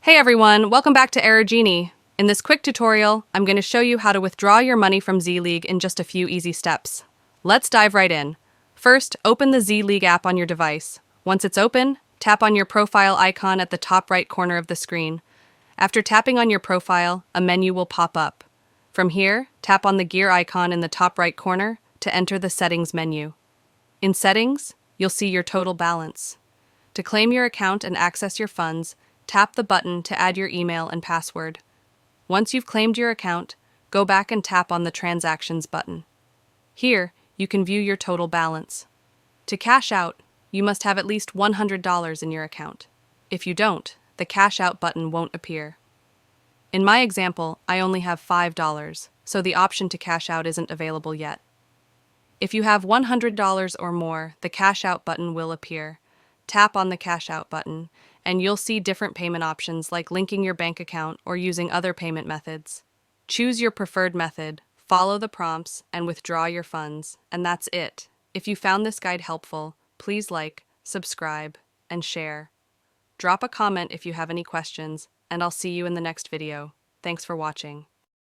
Hey everyone, welcome back to Error Genie. In this quick tutorial, I'm going to show you how to withdraw your money from Z-League in just a few easy steps. Let's dive right in. First, open the Z-League app on your device. Once it's open, tap on your profile icon at the top right corner of the screen. After tapping on your profile, a menu will pop up. From here, tap on the gear icon in the top right corner to enter the Settings menu. In Settings, you'll see your total balance. To claim your account and access your funds, tap the button to add your email and password. Once you've claimed your account, go back and tap on the Transactions button. Here, you can view your total balance. To cash out, you must have at least $100 in your account. If you don't, the Cash Out button won't appear. In my example, I only have $5, so the option to cash out isn't available yet. If you have $100 or more, the Cash Out button will appear. Tap on the Cash Out button, and you'll see different payment options like linking your bank account or using other payment methods. Choose your preferred method, follow the prompts, and withdraw your funds, and that's it. If you found this guide helpful, please like, subscribe, and share. Drop a comment if you have any questions, and I'll see you in the next video. Thanks for watching.